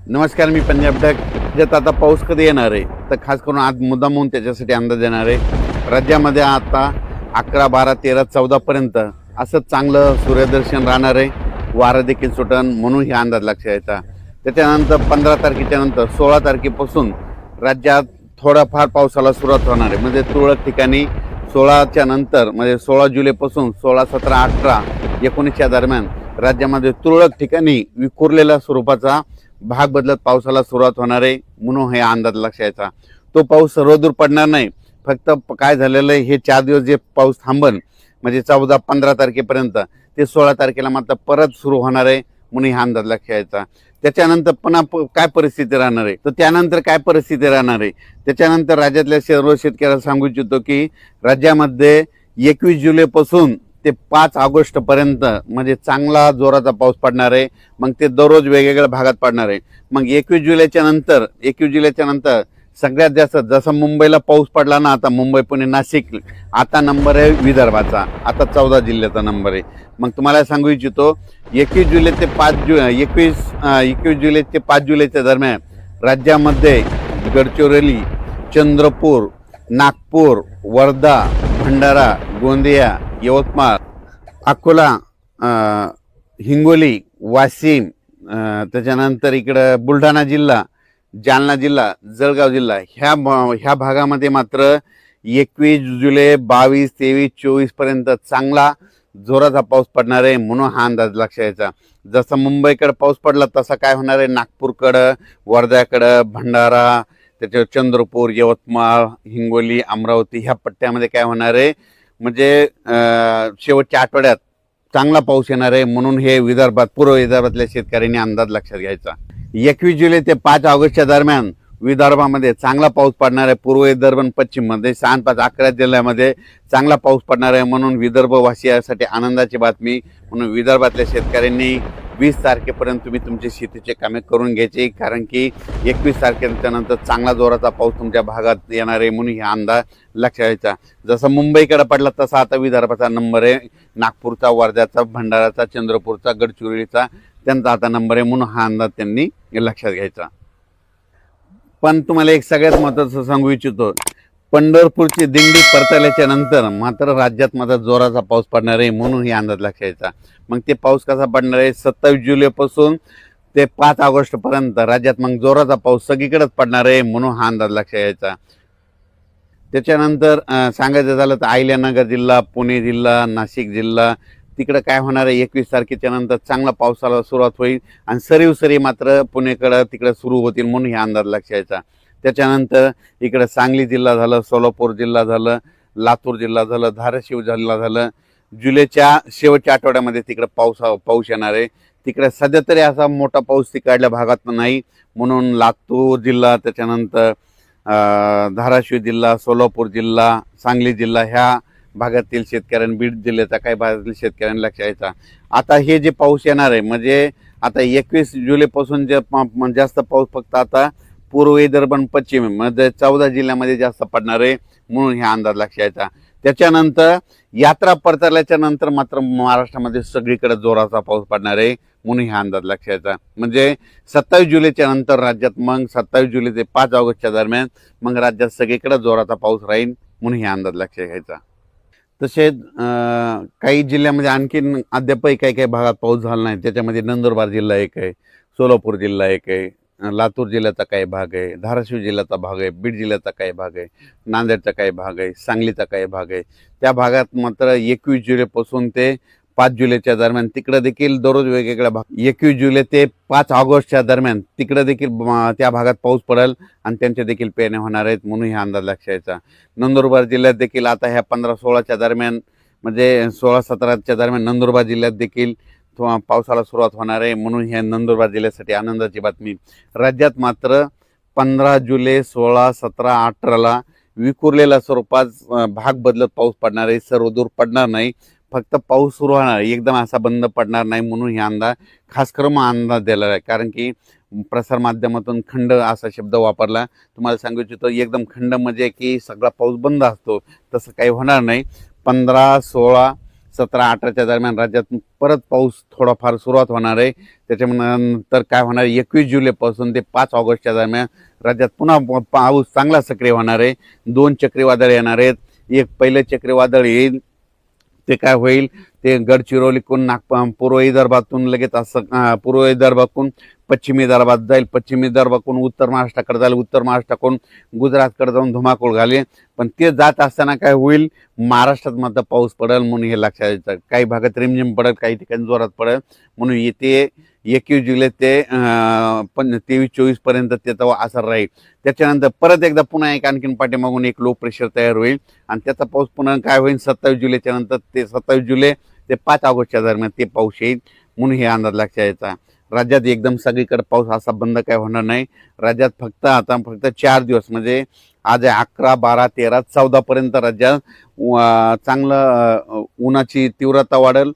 नमस्कार, मी पंजाब डक. राज्यात आता पाऊस कधी येणार आहे तर खास करून आज मुद्दामून त्याच्यासाठी अंदाज येणार आहे. राज्यामध्ये आता 11, 12, 13, 14 पर्यंत असं चांगलं सूर्यदर्शन राहणार आहे. वारं देखील सुटन म्हणून हा अंदाज लक्षात यायचा. त्याच्यानंतर 15 तारखेच्या नंतर 16 तारखेपासून राज्यात थोडाफार पावसाला सुरुवात होणार आहे. म्हणजे तुरळक ठिकाणी 16च्या नंतर म्हणजे 16 जुलैपासून 16, 17, 18, 19च्या दरम्यान राज्यामध्ये तुरळक ठिकाणी विखुरलेल्या स्वरूपाचा भाग बदलत पावसाला सुरुवात होणार आहे म्हणून हे अंदाज लक्षात यायचा. तो पाऊस सर्वदूर पडणार नाही. फक्त काय झालेलं आहे, हे 4 दिवस जे पाऊस थांबन म्हणजे 14, 15 तारखेपर्यंत ते 16 तारखेला मात्र परत सुरू होणार आहे म्हणून हा अंदाज लक्षात यायचा. त्याच्यानंतर पुन्हा काय परिस्थिती राहणार आहे तर त्यानंतर काय परिस्थिती राहणार आहे त्याच्यानंतर राज्यातल्या सर्व शेतकऱ्याला सांगू इच्छितो की राज्यामध्ये 21 जुलैपासून ते 5 ऑगस्ट पर्यंत म्हणजे चांगला जोराचा पाऊस पडणार आहे. मग ते दररोज वेगवेगळ्या भागात पडणार आहे. मग 21 जुलैच्या नंतर सगळ्यात जास्त जसं मुंबईला पाऊस पडला ना, आता मुंबई, पुणे, नाशिक, आता नंबर आहे विदर्भाचा. आता 14 जिल्ह्याचा नंबर आहे. मग तुम्हाला सांगू इच्छितो 21 जुलै ते 5 जुलैच्या दरम्यान राज्यामध्ये गडचिरोली, चंद्रपूर, नागपूर, वर्धा, भंडारा, गोंदिया, यवतमाळ, अकोला, हिंगोली, वाशिम, त्याच्यानंतर इकडं बुलढाणा जिल्हा, जालना जिल्हा, जळगाव जिल्हा ह्या भागामध्ये मात्र 21 जुलै, 22, 23, 24 पर्यंत चांगला जोराचा पाऊस पडणार आहे म्हणून हा अंदाज लक्षात यायचा. जसं मुंबईकडे पाऊस पडला तसा काय होणार आहे, नागपूरकडं, वर्ध्याकडं, भंडारा, त्याच्यावर चंद्रपूर, यवतमाळ, हिंगोली, अमरावती ह्या पट्ट्यामध्ये काय होणार आहे म्हणजे शेवटच्या आठवड्यात चांगला पाऊस येणार आहे म्हणून हे विदर्भात, पूर्व विदर्भातल्या शेतकऱ्यांनी अंदाज लक्षात घ्यायचा. 21 जुलै ते 5 ऑगस्टच्या दरम्यान विदर्भामध्ये चांगला पाऊस पडणार आहे. पूर्व विदर्भ आणि पश्चिममध्ये 6, 5, 11 जिल्ह्यामध्ये चांगला पाऊस पडणार आहे म्हणून विदर्भवासियांसाठी आनंदाची बातमी. म्हणून विदर्भातल्या शेतकऱ्यांनी 20 तारखेपर्यंत तुम्ही तुमची शेतीचे कामे करून घ्यायचे, कारण की 21 तारखेच्या नंतर चांगला जोराचा पाऊस तुमच्या भागात येणार आहे म्हणून हा अंदाज लक्षात घ्यायचा. जसं मुंबईकडे पडला तसा आता विदर्भाचा नंबर आहे. नागपूरचा, वर्ध्याचा, भंडाराचा, चंद्रपूरचा, गडचिरोलीचा त्यांचा आता नंबर आहे म्हणून हा अंदाज त्यांनी लक्षात घ्यायचा. पण तुम्हाला एक सगळ्यात महत्त्वाचं सांगू इच्छितो, पंढरपूरची दिंडी परतल्याच्या नंतर मात्र राज्यात मात्र जोराचा पाऊस पडणार आहे म्हणून ही अंदाज लक्षात यायचा. मग ते पाऊस कसा पडणार आहे, 27 जुलैपासून ते 5 ऑगस्टपर्यंत राज्यात मग जोराचा पाऊस सगळीकडेच पडणार आहे म्हणून हा अंदाज लक्षात यायचा. त्याच्यानंतर सांगायचं झालं तर अहिल्यानगर जिल्हा, पुणे जिल्हा, नाशिक जिल्हा तिकडं काय होणार आहे, 21 तारखेच्या नंतर चांगला पावसाला सुरुवात होईल आणि सरी मात्र पुणेकडं तिकडं सुरू होतील म्हणून हा अंदाज लक्षात यायचा. त्याच्यानंतर इकडं सांगली जिल्हा झालं, सोलापूर जिल्हा झालं, लातूर जिल्हा झालं, धाराशिव जिल्हा झालं. जुलैच्या शेवटच्या आठवड्यामध्ये तिकडं पाऊस येणार आहे. तिकडे सध्या तरी असा मोठा पाऊस तिकडल्या भागात नाही म्हणून लातूर जिल्हा, त्याच्यानंतर धाराशिव जिल्हा, सोलापूर जिल्हा, सांगली जिल्हा ह्या भागातील शेतकऱ्यांनी, बीड जिल्ह्याचा काही भागातील शेतकऱ्यांनी लक्षात यायचा. आता हे जे पाऊस येणार आहे म्हणजे आता 21 जुलैपासून जे जास्त पाऊस फक्त आता पूर्व विदर्भ आणि पश्चिम म्हणजे 14 जिल्ह्यामध्ये जास्त पडणार आहे म्हणून हा अंदाज लक्षात यायचा. त्याच्यानंतर यात्रा परतल्याच्या नंतर मात्र महाराष्ट्रामध्ये सगळीकडे जोराचा पाऊस पडणार आहे म्हणून हा अंदाज लक्षात यायचा. म्हणजे 27 जुलैच्या नंतर राज्यात मग 27 जुलै ते 5 ऑगस्टच्या दरम्यान मग राज्यात सगळीकडे जोराचा पाऊस राहील म्हणून हा अंदाज लक्षात घ्यायचा. तसेच काही जिल्ह्यामध्ये आणखीन अद्यापही काही भागात पाऊस झाला नाही. त्याच्यामध्ये नंदुरबार जिल्हा एक आहे, सोलापूर जिल्हा एक आहे, लातूर जिल्ह्याचा काही भाग आहे, धाराशिव जिल्ह्याचा भाग आहे, बीड जिल्ह्याचा काही भाग आहे, नांदेडचा काही भाग आहे, सांगलीचा काही भाग आहे. त्या भागात मात्र 21 जुलैपासून ते 5 जुलैच्या दरम्यान तिकडं देखील दररोज वेगवेगळ्या भाग 21 जुलै ते 5 ऑगस्टच्या दरम्यान तिकडं देखील त्या भागात पाऊस पडेल आणि त्यांच्या देखील पेरण्या होणार आहेत म्हणून हा अंदाज लक्षात यायचा. नंदुरबार जिल्ह्यात देखील आता ह्या 15-16च्या दरम्यान म्हणजे 16-17च्या दरम्यान नंदुरबार जिल्ह्यात देखील पावसाला सुरुवात होणार आहे म्हणून ह्या नंदुरबार जिल्ह्यासाठी आनंदाची बातमी. राज्यात मात्र 15 जुलै, 16, 17, 18ला विखुरलेल्या स्वरूपात भाग बदलत पाऊस पडणार आहे. सर्वदूर पडणार नाही, फक्त पाऊस सुरू होणार, एकदम असा बंद पडणार नाही म्हणून हे अंदाज खास करून अंदाज दिलेला आहे. कारण की प्रसारमाध्यमातून खंड असा शब्द वापरला. तुम्हाला सांगू इच्छितो एकदम खंड म्हणजे की सगळा पाऊस बंद असतो, तसं काही होणार नाही. 15, 16, 17-18च्या दरम्यान राज्यात परत पाऊस थोडाफार सुरुवात होणार आहे. त्याच्यानंतर काय होणार, 21 जुलैपासून ते 5 ऑगस्टच्या दरम्यान राज्यात पुन्हा पाऊस चांगला सक्रिय होणार आहे. 2 चक्रीवादळ येणार आहेत. एक पहिलं चक्रीवादळ येईल, ते काय होईल, ते गडचिरोलीकडून पूर्व विदर्भातून लगेच असं पूर्व विदर्भातून पश्चिमी विदर्भात जाईल, पश्चिमी विदर्भाकडून उत्तर महाराष्ट्राकडे जाईल, उत्तर महाराष्ट्राकडून गुजरातकडे जाऊन धुमाकूळ घालेल. पण ते जात असताना काय होईल, महाराष्ट्रात मात्र पाऊस पडेल म्हणून हे लक्षात येतं. काही भागात रिमझिम पडेल, काही ठिकाणी जोरात पडेल. म्हणून येते 21 जुलै ते 23-24 पर्यंत त्याचा असर राहील. त्याच्यानंतर परत एकदा पुन्हा आणखीन पाठीमागून एक लो प्रेशर तयार होईल आणि त्याचा पाऊस पुन्हा काय होईल, 27 जुलैच्या नंतर ते 27 जुलै ते 5 ऑगस्टच्या दरम्यान ते पाऊस येईल. म्हणून हे अंदाज लक्षात यायचा. राज्यात एकदम सगळीकडे पाऊस असा बंद काय होणार नाही. राज्यात फक्त 4 दिवस म्हणजे आज 11, 12, 13, 14 पर्यंत राज्यात चांगलं उन्हाची तीव्रता वाढेल